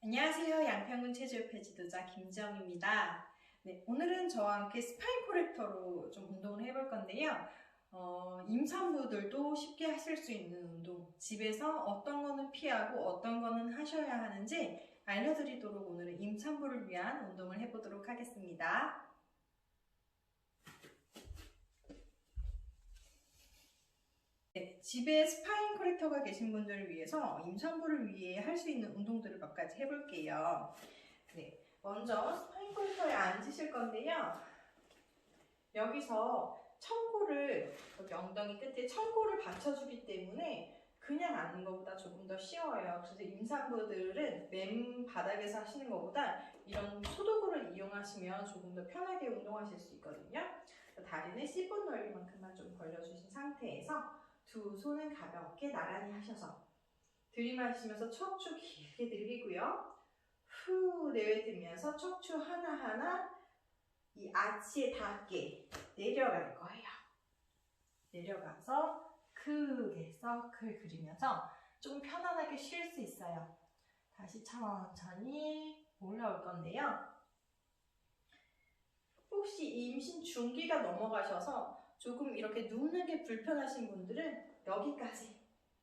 안녕하세요. 양평군 체조협회 지도자 김지영입니다. 네, 오늘은 저와 함께 스파인 코렉터로 좀 운동을 해볼 건데요. 임산부들도 쉽게 하실 수 있는 운동, 집에서 어떤 거는 피하고 어떤 거는 하셔야 하는지 알려드리도록 오늘은 임산부를 위한 운동을 해보도록 하겠습니다. 네, 집에 스파인 코렉터가 계신 분들을 위해서 임산부를 위해 할 수 있는 운동들을 몇 가지 해볼게요. 네, 먼저 스파인 코렉터에 앉으실 건데요. 여기서 청골을, 여기 엉덩이 끝에 청골을 받쳐주기 때문에 그냥 앉는 것보다 조금 더 쉬워요. 그래서 임산부들은 맨 바닥에서 하시는 것보다 이런 소도구를 이용하시면 조금 더 편하게 운동하실 수 있거든요. 다리는 C본 넓이만큼만 좀 벌려주신 상태에서 두 손은 가볍게 나란히 하셔서 들이마시면서 척추 길게 늘리고요. 후 내뱉으면서 척추 하나하나 이 아치에 닿게 내려갈 거예요. 내려가서 크게 서클 그리면서 좀 편안하게 쉴 수 있어요. 다시 천천히 올라올 건데요. 혹시 임신 중기가 넘어가셔서 조금 이렇게 눕는 게 불편하신 분들은 여기까지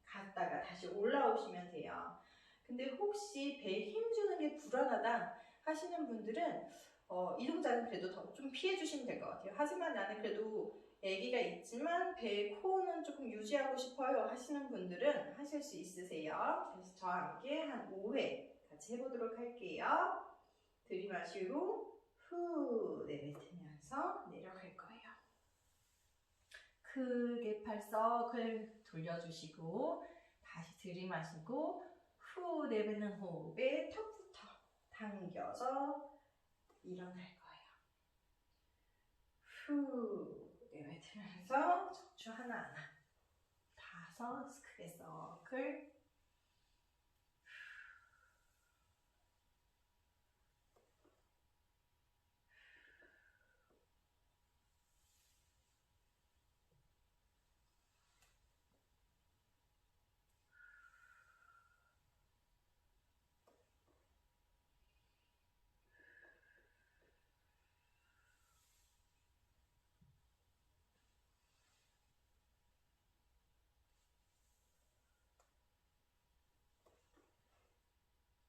갔다가 다시 올라오시면 돼요. 근데 혹시 배에 힘주는 게 불안하다 하시는 분들은 이 동작은 그래도 더 좀 피해 주시면 될 것 같아요. 하지만 나는 그래도 아기가 있지만 배의 코어는 조금 유지하고 싶어요 하시는 분들은 하실 수 있으세요. 그래서 저와 함께 한 5회 같이 해보도록 할게요. 들이마시고 후 내뱉으면서 내려갈 거예요. 크게 팔 서클 돌려주시고 다시 들이마시고 후 내뱉는 호흡에 턱부터 당겨서 일어날 거예요. 후 내뱉으면서 척추 하나하나 5 크게 서클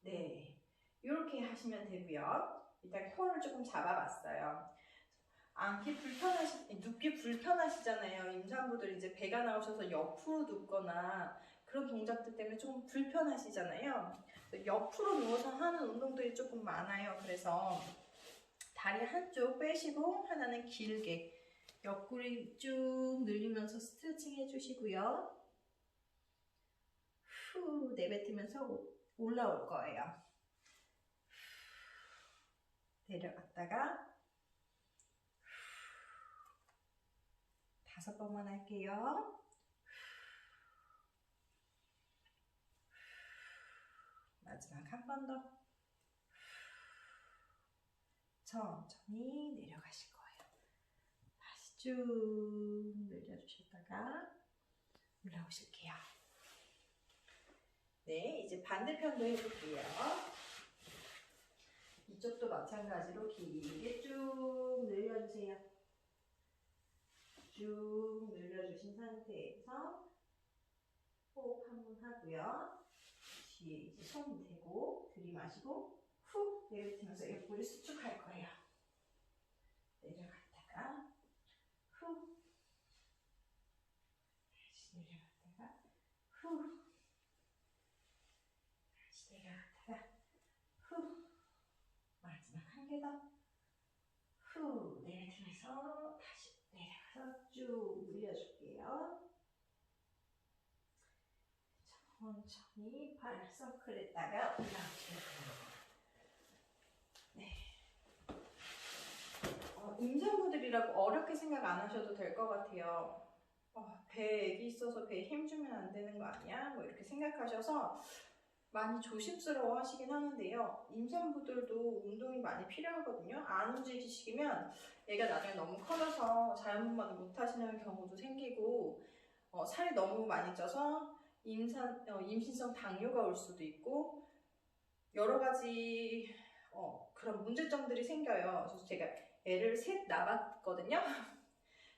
네, 이렇게 하시면 되고요. 일단 코어를 조금 잡아봤어요. 눕기 불편하시잖아요. 임산부들 이제 배가 나오셔서 옆으로 눕거나 그런 동작들 때문에 조금 불편하시잖아요. 옆으로 누워서 하는 운동들이 조금 많아요. 그래서 다리 한쪽 빼시고 하나는 길게 옆구리 쭉 늘리면서 스트레칭 해주시고요. 후 내뱉으면서 올라올 거예요. 내려갔다가 5번만 할게요. 마지막 한 번 더. 천천히 내려가실 거예요. 다시 쭉 늘려주셨다가 올라오실게요. 네, 이제 반대편도 해볼게요. 이쪽도 마찬가지로 길게 쭉 늘려주세요. 쭉 늘려주신 상태에서 호흡 한번 하고요. 뒤에 이제 손 대고 들이마시고 후 내뱉으면서 옆구리 수축할 거예요. 내려갔다가 후 다시 내려갔다가 후 다시 내려갔다가 후 마지막 한 개 더 후 내뱉으면서 다시 내려가서 쭉 늘려줄게요. 천천히 발 서클했다가 올라오시면 됩니다. 네. 임산부들이라고 어렵게 생각 안 하셔도 될 것 같아요. 배에 애기 있어서 배에 힘주면 안 되는 거 아니야? 뭐 이렇게 생각하셔서 많이 조심스러워 하시긴 하는데요. 임산부들도 운동이 많이 필요하거든요. 안 움직이시면 애가 나중에 너무 커져서 자연분만을 못 하시는 경우도 생기고 살이 너무 많이 쪄서 임신성 당뇨가 올 수도 있고 여러 가지 그런 문제점들이 생겨요. 그래서 제가 애를 셋 낳았거든요.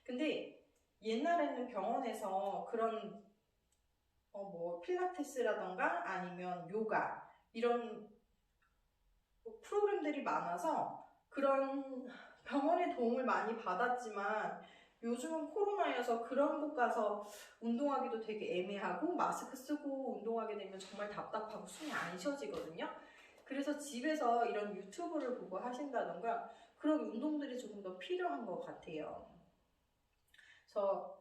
근데 옛날에는 병원에서 그런 뭐 필라테스라던가 아니면 요가 이런 프로그램들이 많아서 그런 병원의 도움을 많이 받았지만 요즘은 코로나여서 그런 곳 가서 운동하기도 되게 애매하고 마스크 쓰고 운동하게 되면 정말 답답하고 숨이 안 쉬어지거든요. 그래서 집에서 이런 유튜브를 보고 하신다던가 그런 운동들이 조금 더 필요한 것 같아요. 그래서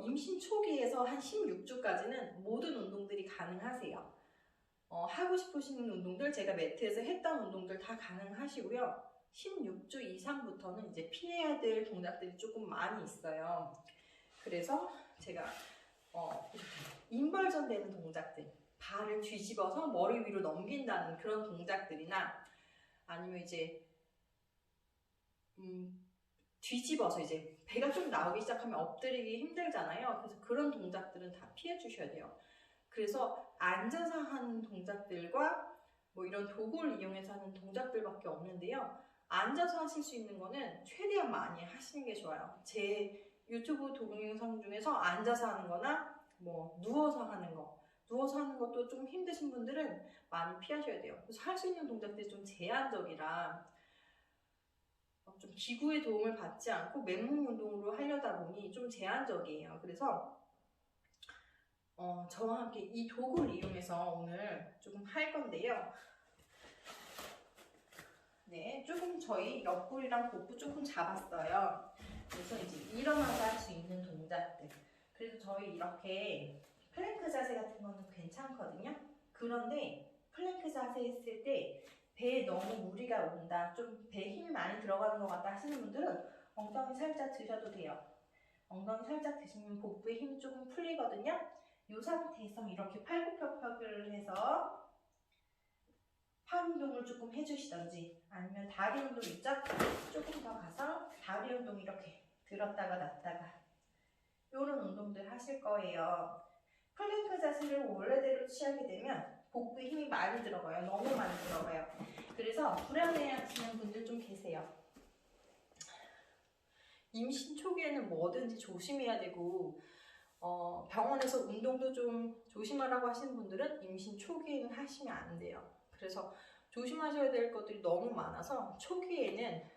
임신 초기에서 한 16주까지는 모든 운동들이 가능하세요. 하고 싶으신 운동들, 제가 매트에서 했던 운동들 다 가능하시고요. 16주 이상부터는 이제 피해야 될 동작들이 조금 많이 있어요. 그래서 제가 이렇게 인벌전 되는 동작들, 발을 뒤집어서 머리 위로 넘긴다는 그런 동작들이나 아니면 이제 뒤집어서 이제 배가 좀 나오기 시작하면 엎드리기 힘들잖아요. 그래서 그런 동작들은 다 피해 주셔야 돼요. 그래서 앉아서 하는 동작들과 뭐 이런 도구를 이용해서 하는 동작들밖에 없는데요. 앉아서 하실 수 있는 거는 최대한 많이 하시는 게 좋아요. 제 유튜브 동영상 중에서 앉아서 하는 거나 뭐 누워서 하는 거, 누워서 하는 것도 좀 힘드신 분들은 많이 피하셔야 돼요. 그래서 할 수 있는 동작들이 좀 제한적이라 좀 기구의 도움을 받지 않고 맨몸 운동으로 하려다 보니 좀 제한적이에요. 그래서 저와 함께 이 도구를 이용해서 오늘 조금 할 건데요. 네, 조금 저희 옆구리랑 복부 조금 잡았어요. 그래서 이제 일어나서 할 수 있는 동작들. 그래서 저희 이렇게 플랭크 자세 같은 거는 괜찮거든요. 그런데 플랭크 자세 했을 때 배에 너무 무리가 온다, 좀 배에 힘이 많이 들어가는 것 같다 하시는 분들은 엉덩이 살짝 드셔도 돼요. 엉덩이 살짝 드시면 복부에 힘이 조금 풀리거든요. 이 상태에서 이렇게 팔굽혀펴기를 해서 팔 운동을 조금 해주시던지 아니면 다리 운동 있죠? 조금 더 가서 다리 운동 이렇게 들었다가 놨다가 이런 운동들 하실 거예요. 플랭크 자세를 원래대로 취하게 되면 복부에 힘이 많이 들어가요. 너무 많이 들어가요. 그래서 불안해하시는 분들 좀 계세요. 임신 초기에는 뭐든지 조심해야 되고 병원에서 운동도 좀 조심하라고 하시는 분들은 임신 초기에는 하시면 안 돼요. 그래서 조심하셔야 될 것들이 너무 많아서 초기에는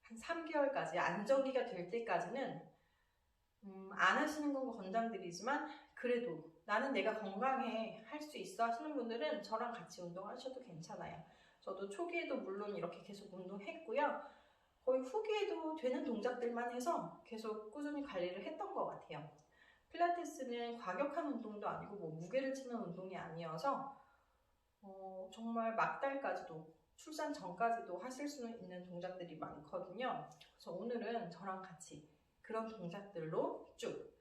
한 3개월까지 안정기가 될 때까지는 안 하시는 건 권장드리지만 그래도 나는 내가 건강해 할 수 있어 하시는 분들은 저랑 같이 운동하셔도 괜찮아요. 저도 초기에도 물론 이렇게 계속 운동했고요. 거의 후기에도 되는 동작들만 해서 계속 꾸준히 관리를 했던 것 같아요. 필라테스는 과격한 운동도 아니고 뭐 무게를 치는 운동이 아니어서 정말 막달까지도 출산 전까지도 하실 수 있는 동작들이 많거든요. 그래서 오늘은 저랑 같이 그런 동작들로 쭉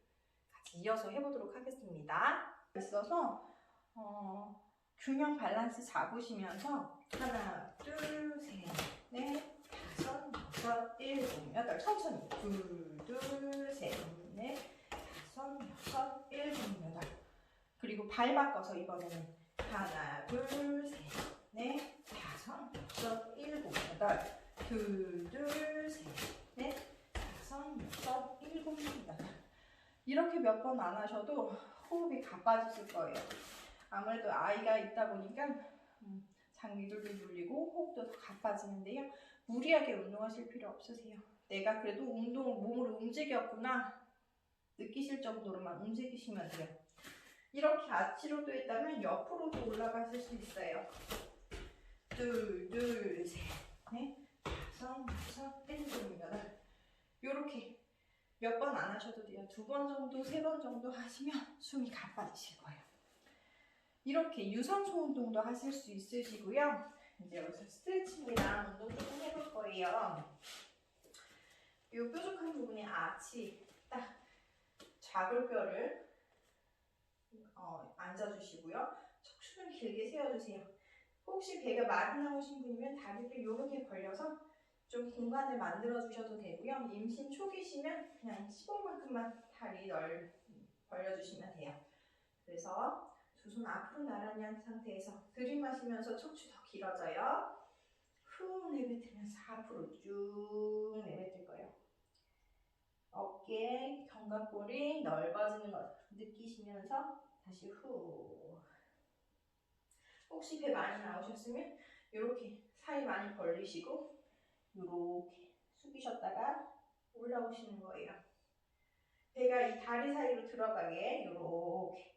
같이 이어서 해보도록 하겠습니다. 있어서 균형 밸런스 잡으시면서 하나, 둘, 셋, 넷, 다섯, 여섯, 일곱, 여덟 천천히 둘, 셋, 넷, 다섯, 여섯, 일곱, 여덟 그리고 발 바꿔서 이번에는 하나, 둘, 셋, 넷, 다섯, 여섯, 일곱, 여덟 둘, 셋, 넷, 다섯, 여섯, 일곱, 여덟 이렇게 몇 번 안 하셔도 호흡이 가빠지실 거예요. 아무래도 아이가 있다 보니까 장기들도 눌리고 호흡도 더 가빠지는데요. 무리하게 운동하실 필요 없으세요. 내가 그래도 몸을 움직였구나 느끼실 정도로만 움직이시면 돼요. 이렇게 아치로 되어 있다면 옆으로도 올라가실 수 있어요. 둘, 셋, 넷, 다섯, 여섯, 일곱, 여덟 요렇게 몇 번 안 하셔도 돼요. 2번 정도, 3번 정도 하시면 숨이 가빠지실 거예요. 이렇게 유산소 운동도 하실 수 있으시고요. 이제 여기서 스트레칭이랑 운동 조금 해볼 거예요. 이 뾰족한 부분이 아치 딱 좌골뼈를 앉아주시고요. 척추는 길게 세워주세요. 혹시 배가 많이 나오신 분이면 다리를 이렇게 벌려서 좀 공간을 만들어 주셔도 되고요. 임신 초기시면 그냥 15만큼만 다리 벌려주시면 돼요. 그래서 두 손 앞으로 나란히 한 상태에서 들이마시면서 척추 더 길어져요. 후 내뱉으면서 앞으로 쭉 내뱉을 거예요. 어깨, 견갑골이 넓어지는 것 느끼시면서 다시 후. 혹시 배 많이 나오셨으면 이렇게 사이 많이 벌리시고 이렇게 숙이셨다가 올라오시는 거예요. 배가 이 다리 사이로 들어가게 이렇게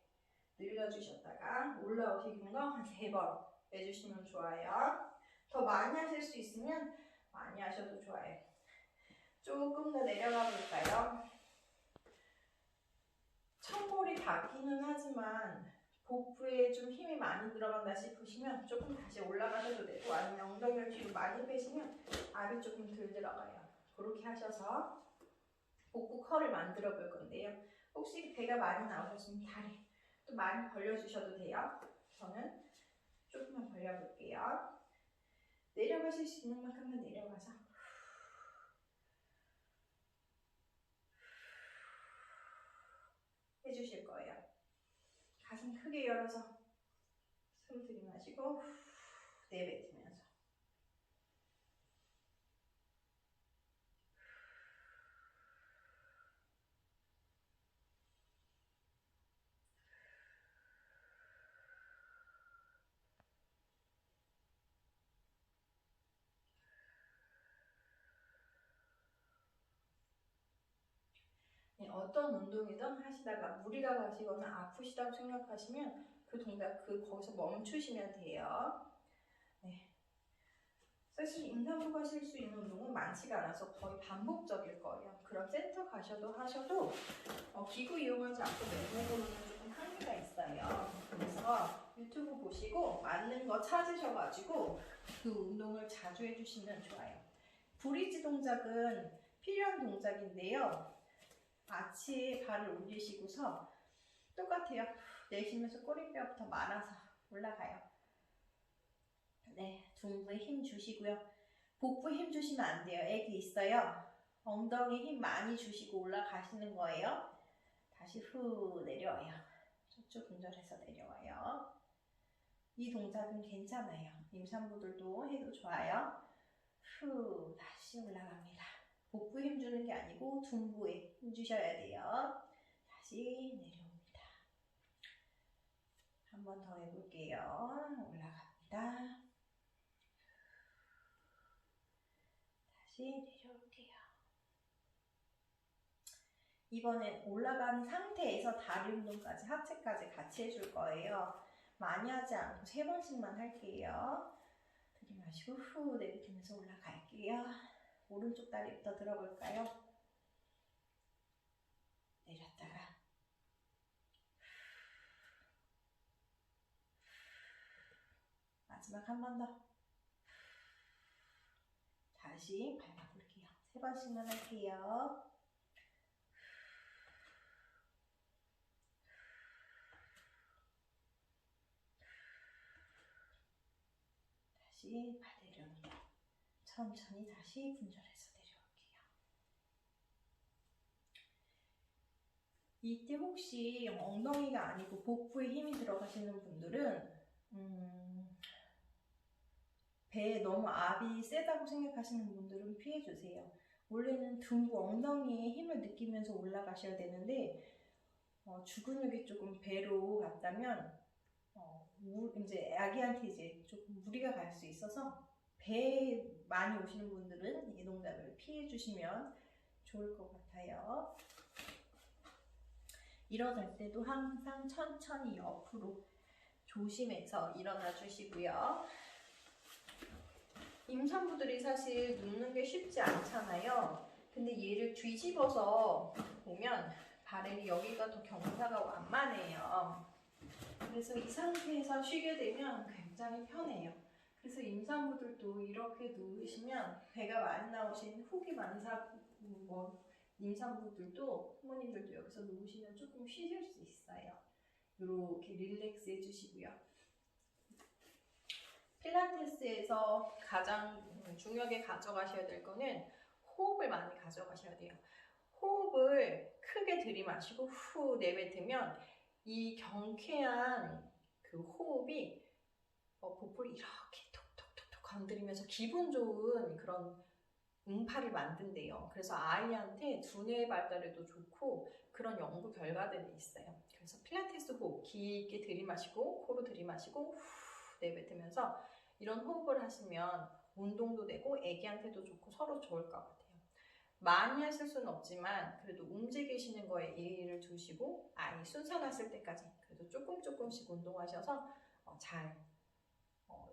늘려주셨다가 올라오시는 거 한 3번 해주시면 좋아요. 더 많이 하실 수 있으면 많이 하셔도 좋아요. 조금 더 내려가 볼까요? 천골이 닿기는 하지만 복부에 좀 힘이 많이 들어간다 싶으시면 조금 다시 올라가셔도 되고, 아니면 엉덩이를 뒤로 많이 빼시면 알이 조금 덜 들어가요. 그렇게 하셔서 복부 컬을 만들어 볼 건데요. 혹시 배가 많이 나오셨으면 다리 또 많이 벌려주셔도 돼요. 저는 조금만 벌려볼게요. 내려가실 수 있는 만큼만 내려가서 해주실 거예요. 가슴 크게 열어서 숨 들이마시고 내뱉으면서 어떤 운동이든 하시다가 무리가 가시거나 아프시다고 생각하시면 그 동작 거기서 멈추시면 돼요. 네. 사실 임산부가 하실 수 있는 운동은 많지가 않아서 거의 반복적일 거예요. 그럼 센터 가셔도 하셔도 기구 이용하지 않고 맨몸으로는 조금 한계가 있어요. 그래서 유튜브 보시고 맞는 거 찾으셔가지고 그 운동을 자주 해주시면 좋아요. 브릿지 동작은 필요한 동작인데요. 아치에 발을 올리시고서 똑같아요. 내쉬면서 꼬리뼈부터 말아서 올라가요. 네, 둥부에 힘 주시고요. 복부에 힘 주시면 안 돼요. 애기 있어요. 엉덩이에 힘 많이 주시고 올라가시는 거예요. 다시 후 내려와요. 척추 분절해서 내려와요. 이 동작은 괜찮아요. 임산부들도 해도 좋아요. 후 다시 올라갑니다. 복부에 힘 주는 게 아니고 둔부에 힘 주셔야 돼요. 다시 내려옵니다. 한 번 더 해볼게요. 올라갑니다. 다시 내려올게요. 이번엔 올라간 상태에서 다리 운동까지, 하체까지 같이 해줄 거예요. 많이 하지 않고 3번씩만 할게요. 들이마시고 후 내뱉으면서 올라갈게요. 오른쪽 다리부터 들어볼까요? 내렸다가 마지막 한 번 더. 다시 밟아볼게요. 3번씩만 할게요. 다시 발 내려놓고 천천히 다시 분절해서 내려올게요. 이때 혹시 엉덩이가 아니고 복부에 힘이 들어가시는 분들은 배에 너무 압이 세다고 생각하시는 분들은 피해주세요. 원래는 둔부 엉덩이에 힘을 느끼면서 올라가셔야 되는데 주근육이 조금 배로 갔다면 이제 아기한테 이제 조금 무리가 갈 수 있어서 배에 많이 오시는 분들은 이 동작을 피해 주시면 좋을 것 같아요. 일어날 때도 항상 천천히 옆으로 조심해서 일어나 주시고요. 임산부들이 사실 눕는 게 쉽지 않잖아요. 근데 얘를 뒤집어서 보면 바렐이 여기가 더 경사가 완만해요. 그래서 이 상태에서 쉬게 되면 굉장히 편해요. 그래서 임산부들도 이렇게 누우시면 배가 많이 나오신 후기 많은 임산부들도 부모님들도 여기서 누우시면 조금 쉬실 수 있어요. 이렇게 릴렉스 해주시고요. 필라테스에서 가장 중요하게 가져가셔야 될 거는 호흡을 많이 가져가셔야 돼요. 호흡을 크게 들이마시고 후 내뱉으면 이 경쾌한 그 호흡이 복부를 이렇게 톡톡톡톡 건드리면서 기분 좋은 그런 음파를 만든대요. 그래서 아이한테 두뇌 발달에도 좋고 그런 연구 결과들이 있어요. 그래서 필라테스 호흡 깊게 들이마시고 코로 들이마시고 후 내뱉으면서 이런 호흡을 하시면 운동도 되고 애기한테도 좋고 서로 좋을 것 같아요. 많이 하실 수는 없지만 그래도 움직이시는 거에 예의를 두시고 아이 순산하실 때까지 그래도 조금씩 운동하셔서 잘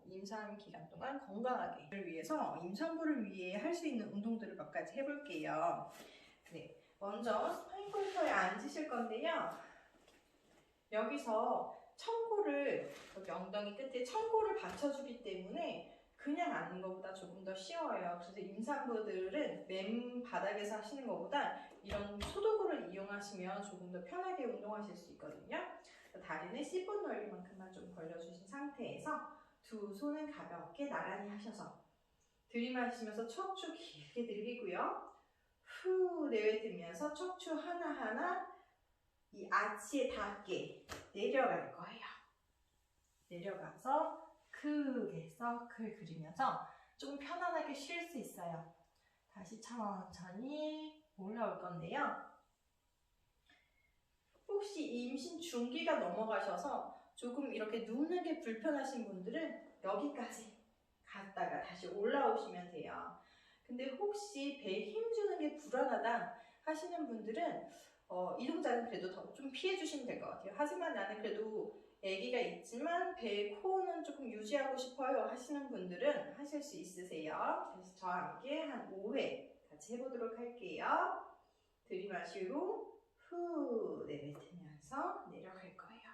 임산 기간 동안 건강하게 위해서 임산부를 위해 할 수 있는 운동들을 몇 가지 해볼게요. 네, 먼저 스파인 콜터에 앉으실 건데요. 여기서 청고를 여기 엉덩이 끝에 청고를 받쳐주기 때문에 그냥 앉는 것보다 조금 더 쉬워요. 그래서 임산부들은 맨 바닥에서 하시는 것보다 이런 소도구를 이용하시면 조금 더 편하게 운동하실 수 있거든요. 다리는 C본 넓이만큼만 좀 벌려주신 상태에서 두 손은 가볍게 나란히 하셔서 들이마시면서 척추 길게 늘리고요. 후 내뱉으면서 척추 하나하나 이 아치에 닿게 내려갈 거예요. 내려가서 크게 서클 그리면서 좀 편안하게 쉴 수 있어요. 다시 천천히 올라올 건데요. 혹시 임신 중기가 넘어가셔서 조금 이렇게 눕는 게 불편하신 분들은 여기까지 갔다가 다시 올라오시면 돼요. 근데 혹시 배에 힘주는 게 불안하다 하시는 분들은 이 동작은 그래도 더 좀 피해 주시면 될 것 같아요. 하지만 나는 그래도 아기가 있지만 배 코어는 조금 유지하고 싶어요 하시는 분들은 하실 수 있으세요. 그래서 저와 함께 한 5회 같이 해보도록 할게요. 들이마시고 후 내뱉으면서 내려갈 거예요.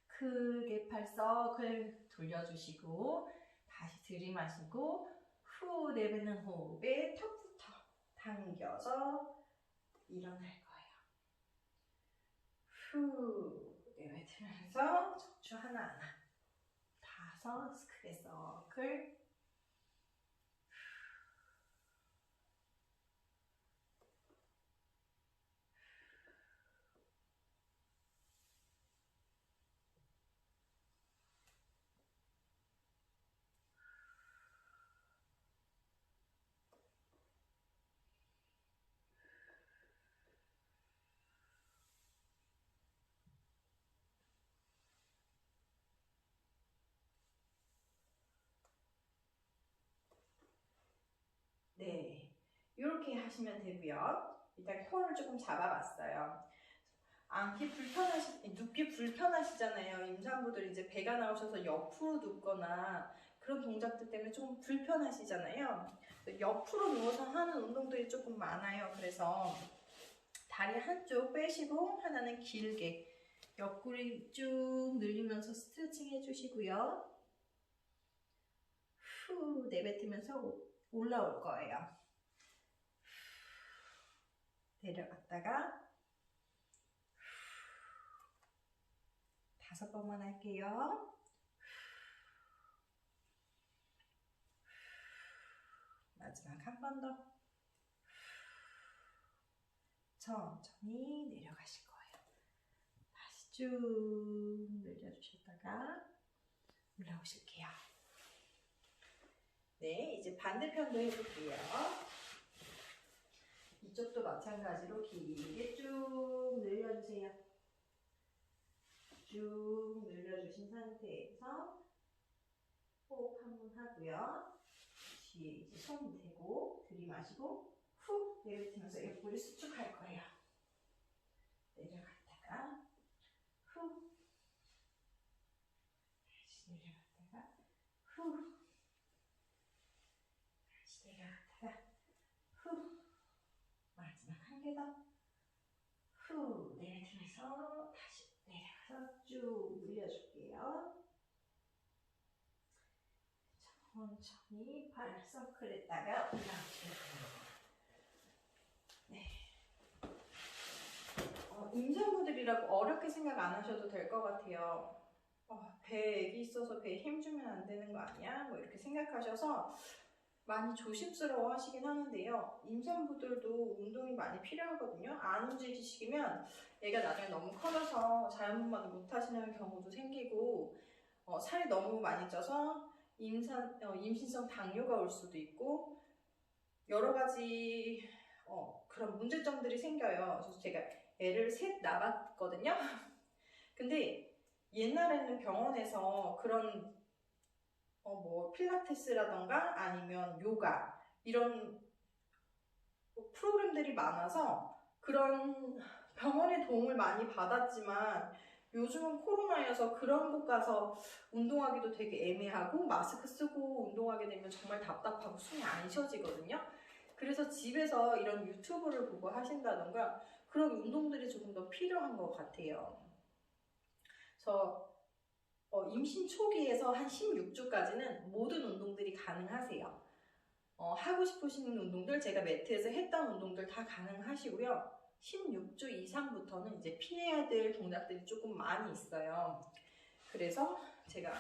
크게 팔 서클 돌려주시고 다시 들이마시고 후 내뱉는 호흡에 턱부터 당겨서 일어날 거예요. 후 내뱉으면서 척추 하나하나 5 크게 서클 네, 이렇게 하시면 되고요. 일단 코를 조금 잡아봤어요. 눕기 불편하시잖아요. 임산부들 이제 배가 나오셔서 옆으로 눕거나 그런 동작들 때문에 조금 불편하시잖아요. 옆으로 누워서 하는 운동들이 조금 많아요. 그래서 다리 한쪽 빼시고 하나는 길게 옆구리 쭉 늘리면서 스트레칭 해주시고요. 후 내뱉으면서 올라올 거예요. 내려갔다가 5번만 할게요. 마지막 한 번 더. 천천히 내려가실 거예요. 다시 쭉 늘려주셨다가 올라오실게요. 네, 이제 반대편도 해볼게요. 이쪽도 마찬가지로 길게 쭉 늘려주세요. 쭉 늘려주신 상태에서 호흡 한번 하고요. 뒤에 이제 손 대고 들이마시고 후 내뱉으면서 옆구리 수축할 거예요. 내려갔다가 후 다시 내려갔다가 후 다시 내려갔다가 후 마지막 한 개 더 후 내뱉으면서 다시 내려가서 쭉 늘려줄게요. 천천히 발 서클 했다가 올라오세요. 네. 임산부들이라고 어렵게 생각 안 하셔도 될 것 같아요. 배에 애기 있어서 배에 힘주면 안 되는 거 아니야? 뭐 이렇게 생각하셔서 많이 조심스러워 하시긴 하는데요. 임산부들도 운동이 많이 필요하거든요. 안 움직이시면 애가 나중에 너무 커져서 자연분만을 못 하시는 경우도 생기고, 살이 너무 많이 쪄서 임신성 당뇨가 올 수도 있고, 여러 가지 그런 문제점들이 생겨요. 그래서 제가 애를 셋 낳았거든요. 근데 옛날에는 병원에서 그런 뭐 필라테스라던가 아니면 요가 이런 프로그램들이 많아서 그런 병원의 도움을 많이 받았지만, 요즘은 코로나여서 그런 곳 가서 운동하기도 되게 애매하고 마스크 쓰고 운동하게 되면 정말 답답하고 숨이 안 쉬어지거든요. 그래서 집에서 이런 유튜브를 보고 하신다던가 그런 운동들이 조금 더 필요한 것 같아요. 그래서 임신 초기에서 한 16주까지는 모든 운동들이 가능하세요. 하고 싶으신 운동들, 제가 매트에서 했던 운동들 다 가능하시고요. 16주 이상부터는 이제 피해야 될 동작들이 조금 많이 있어요. 그래서 제가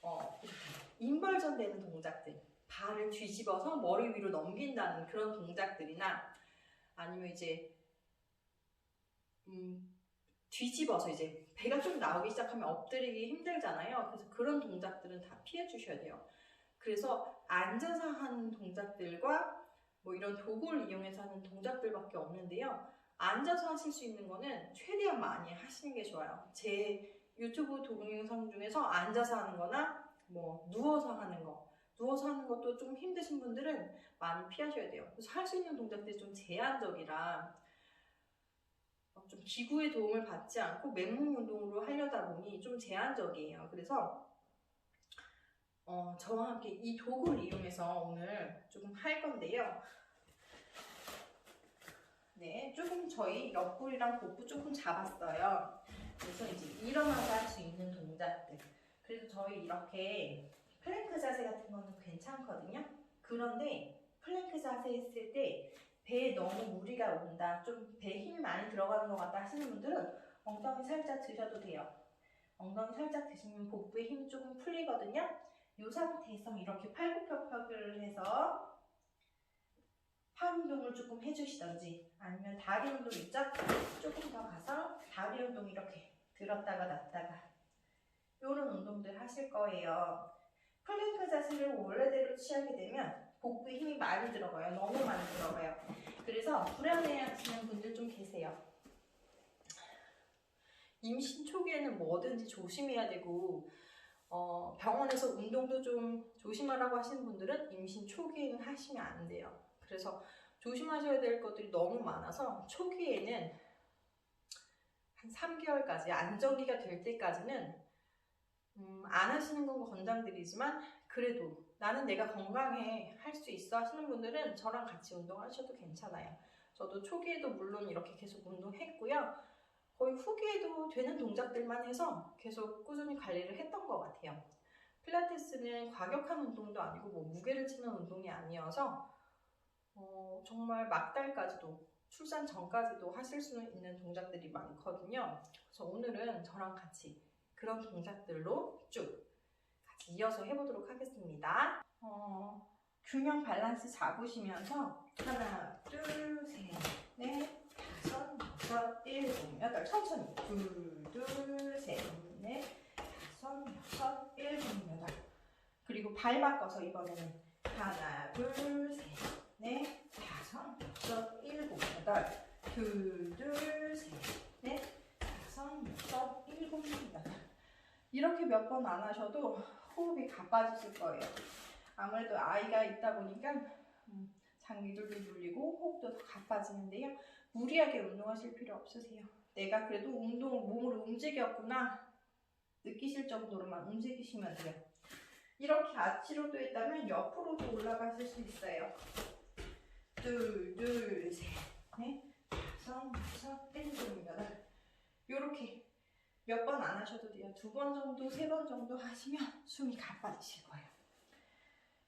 이렇게 인벌전 되는 동작들, 발을 뒤집어서 머리 위로 넘긴다는 그런 동작들이나, 아니면 이제 뒤집어서 이제 배가 좀 나오기 시작하면 엎드리기 힘들잖아요. 그래서 그런 동작들은 다 피해 주셔야 돼요. 그래서 앉아서 하는 동작들과 뭐 이런 도구를 이용해서 하는 동작들밖에 없는데요. 앉아서 하실 수 있는 거는 최대한 많이 하시는 게 좋아요. 제 유튜브 동영상 중에서 앉아서 하는 거나 뭐 누워서 하는 것도 좀 힘드신 분들은 많이 피하셔야 돼요. 그래서 할 수 있는 동작들이 좀 제한적이라 좀 기구의 도움을 받지 않고 맨몸 운동으로 하려다 보니 좀 제한적이에요. 그래서 저와 함께 이 도구를 이용해서 오늘 조금 할 건데요. 네, 조금 저희 옆구리랑 복부 조금 잡았어요. 그래서 이제 일어나서 할 수 있는 동작들. 그래서 저희 이렇게 플랭크 자세 같은 거는 괜찮거든요. 그런데 플랭크 자세 했을 때 배에 너무 무리가 온다, 좀 배에 힘이 많이 들어가는 것 같다 하시는 분들은 엉덩이 살짝 드셔도 돼요. 엉덩이 살짝 드시면 복부에 힘이 조금 풀리거든요. 이 상태에서 이렇게 팔굽혀펴기를 해서 팔 운동을 조금 해주시던지, 아니면 다리 운동 있죠? 조금 더 가서 다리 운동 이렇게 들었다가 놨다가 이런 운동들 하실 거예요. 플랭크 자세를 원래대로 취하게 되면 복부에 힘이 많이 들어가요. 너무 많이 들어가요. 그래서 불안해하시는 분들 좀 계세요. 임신 초기에는 뭐든지 조심해야 되고, 병원에서 운동도 좀 조심하라고 하시는 분들은 임신 초기에는 하시면 안 돼요. 그래서 조심하셔야 될 것들이 너무 많아서 초기에는 한 3개월까지 안정기가 될 때까지는 안 하시는 건 권장드리지만, 그래도 나는 내가 건강해 할 수 있어 하시는 분들은 저랑 같이 운동하셔도 괜찮아요. 저도 초기에도 물론 이렇게 계속 운동했고요. 거의 후기에도 되는 동작들만 해서 계속 꾸준히 관리를 했던 것 같아요. 필라테스는 과격한 운동도 아니고 뭐 무게를 치는 운동이 아니어서 정말 막달까지도, 출산 전까지도 하실 수 있는 동작들이 많거든요. 그래서 오늘은 저랑 같이 그런 동작들로 쭉 같이 이어서 해보도록 하겠습니다. 균형 밸런스 잡으시면서 하나, 둘, 셋, 넷, 다섯, 여섯, 일곱, 여덟, 천천히 둘, 셋, 넷, 다섯, 여섯, 일곱, 여덟. 그리고 발 바꿔서 이번에는 하나, 둘, 셋, 넷, 다섯, 여섯, 일곱, 여덟. 둘, 셋, 넷, 다섯, 여섯, 일곱, 여덟. 이렇게 몇 번 안 하셔도 호흡이 가빠지실 거예요. 아무래도 아이가 있다 보니까 장기들도 눌리고 호흡도 더 가빠지는데요. 무리하게 운동하실 필요 없으세요. 내가 그래도 몸을 움직였구나 느끼실 정도로만 움직이시면 돼요. 이렇게 아치로 되어 있다면 옆으로도 올라가실 수 있어요. 둘, 셋, 넷, 다섯, 여섯, 일곱, 여덟. 요렇게 몇 번 안 하셔도 돼요. 2번 정도, 3번 정도 하시면 숨이 가빠지실 거예요.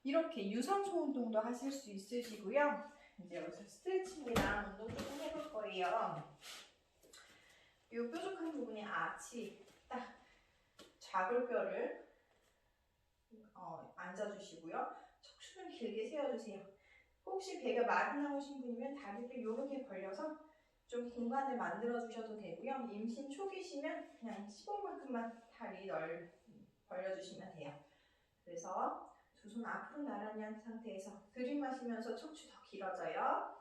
이렇게 유산소 운동도 하실 수 있으시고요. 이제 여기서 스트레칭이랑 운동 조금 해볼 거예요. 이 뾰족한 부분이 아치, 딱 좌골뼈를 앉아주시고요. 척추는 길게 세워주세요. 혹시 배가 많이 나오신 분이면 다리를 이렇게 벌려서 좀 공간을 만들어 주셔도 되고요. 임신 초기시면 그냥 15만큼만 다리 벌려주시면 돼요. 그래서 두 손 앞으로 나란히 한 상태에서 들이마시면서 척추 더 길어져요.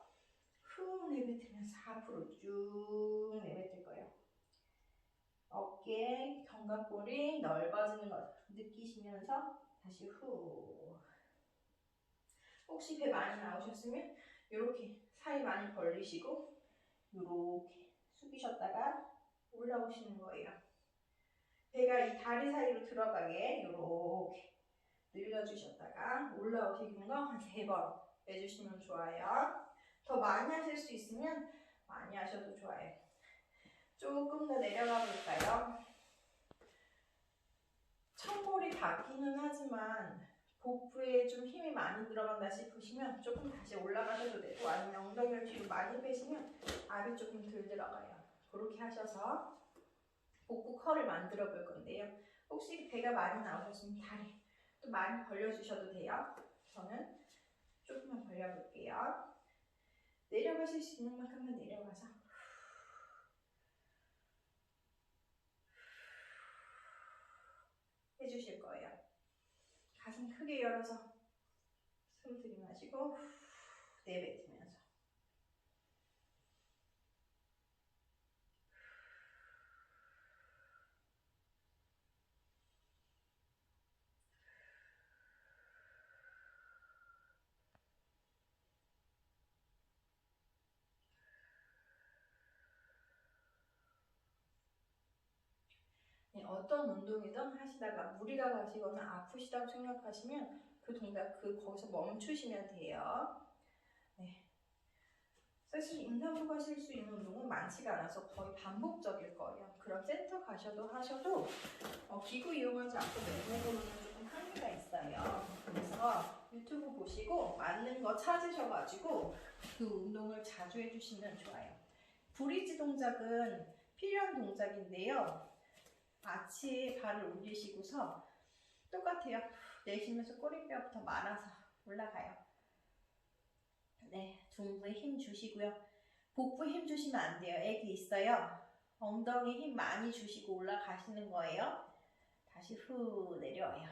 후 내뱉으면서 앞으로 쭉 내뱉을 거예요. 어깨, 견갑골이 넓어지는 것 느끼시면서 다시 후. 혹시 배 많이 나오셨으면 이렇게 사이 많이 벌리시고 이렇게 숙이셨다가 올라오시는 거예요. 배가 이 다리 사이로 들어가게 이렇게 늘려주셨다가 올라오시는 거 한 3번 해주시면 좋아요. 더 많이 하실 수 있으면 많이 하셔도 좋아요. 조금 더 내려가 볼까요? 천골이 닿기는 하지만 복부에 좀 힘이 많이 들어간다 싶으시면 조금 다시 올라가셔도 되고, 아니면 엉덩이를 뒤로 많이 빼시면 알이 조금 덜 들어가요. 그렇게 하셔서 복부 컬을 만들어 볼 건데요. 혹시 배가 많이 나오셨으면 다리 또 많이 벌려주셔도 돼요. 저는 조금만 벌려볼게요. 내려가실 수 있는 만큼만 내려가서 해주실 거예요. 가슴 크게 열어서 숨 들이마시고 내뱉으면서 어떤 운동이든 하시다가 무리가 가시거나 아프시다고 생각하시면 그 동작 거기서 멈추시면 돼요. 네. 사실 임산부 가실 수 있는 운동은 많지가 않아서 거의 반복적일 거예요. 그럼 센터 가셔도 하셔도 기구 이용하지 않고 맨몸으로는 조금 한계가 있어요. 그래서 유튜브 보시고 맞는 거 찾으셔가지고 그 운동을 자주 해주시면 좋아요. 브리지 동작은 필요한 동작인데요. 아치에 발을 올리시고서 똑같아요. 내쉬면서 꼬리뼈부터 말아서 올라가요. 네, 둥부에 힘 주시고요. 복부에 힘 주시면 안 돼요. 애기 있어요. 엉덩이 힘 많이 주시고 올라가시는 거예요. 다시 후 내려와요.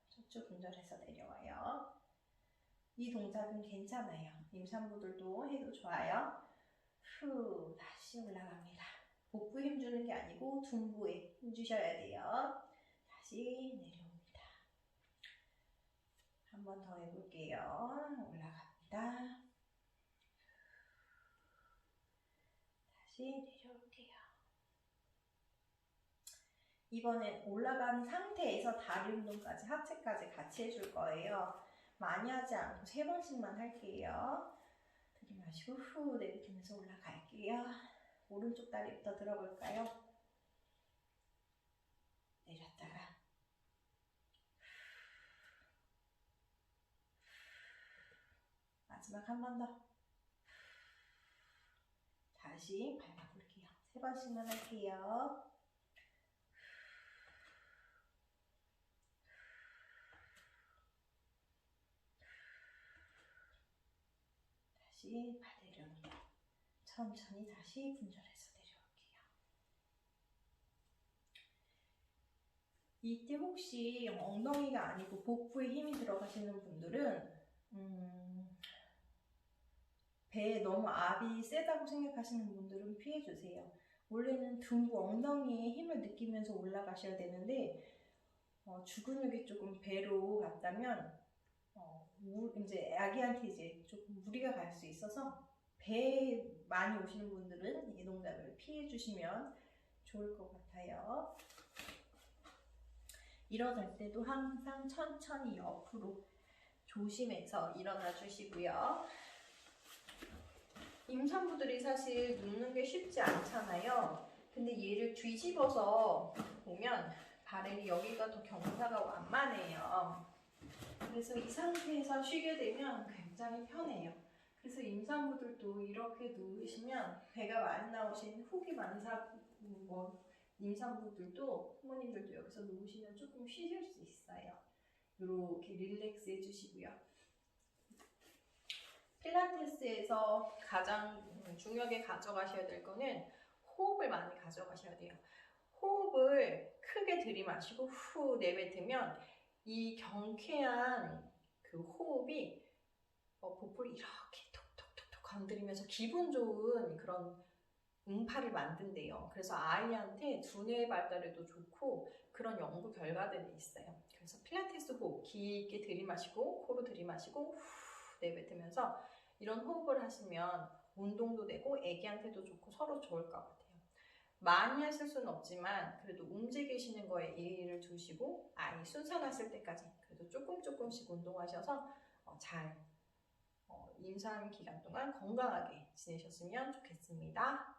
척추 분절해서 내려와요. 이 동작은 괜찮아요. 임산부들도 해도 좋아요. 후 다시 올라갑니다. 복부에 힘 주는 게 아니고 둔부에 힘 주셔야 돼요. 다시 내려옵니다. 한 번 더 해볼게요. 올라갑니다. 다시 내려올게요. 이번엔 올라간 상태에서 다리 운동까지, 하체까지 같이 해줄 거예요. 많이 하지 않고 3번씩만 할게요. 들이마시고 후 내뱉으면서 올라갈게요. 오른쪽 다리부터 들어볼까요? 내렸다가 마지막 한 번 더. 다시 밟아볼게요. 3번씩만 할게요. 다시 발 내려놓고 천천히 다시 분절해서 내려올게요. 이때 혹시 엉덩이가 아니고 복부에 힘이 들어가시는 분들은 배에 너무 압이 세다고 생각하시는 분들은 피해주세요. 원래는 둔부 엉덩이에 힘을 느끼면서 올라가셔야 되는데 주근육이 조금 배로 갔다면 이제 아기한테 이제 조금 무리가 갈 수 있어서 배에 많이 오시는 분들은 이 동작을 피해 주시면 좋을 것 같아요. 일어날 때도 항상 천천히 옆으로 조심해서 일어나 주시고요. 임산부들이 사실 눕는 게 쉽지 않잖아요. 근데 얘를 뒤집어서 보면 바렐이 여기가 더 경사가 완만해요. 그래서 이 상태에서 쉬게 되면 굉장히 편해요. 그래서 임산부들도 이렇게 누우시면 배가 많이 나오신 후기 많은 임산부들도 부모님들도 여기서 누우시면 조금 쉬실 수 있어요. 이렇게 릴렉스 해주시고요. 필라테스에서 가장 중요하게 가져가셔야 될 거는 호흡을 많이 가져가셔야 돼요. 호흡을 크게 들이마시고 후 내뱉으면 이 경쾌한 그 호흡이 복부를 이렇게 톡톡톡톡 건드리면서 기분 좋은 그런 음파를 만든대요. 그래서 아이한테 두뇌 발달에도 좋고 그런 연구 결과들이 있어요. 그래서 필라테스 호흡 깊게 들이마시고 코로 들이마시고 후 내뱉으면서 이런 호흡을 하시면 운동도 되고 애기한테도 좋고 서로 좋을 것 같아요. 많이 하실 수는 없지만 그래도 움직이시는 거에 예의를 두시고 아이 순산하실 때까지 그래도 조금씩 운동하셔서 잘 임산 기간 동안 건강하게 지내셨으면 좋겠습니다.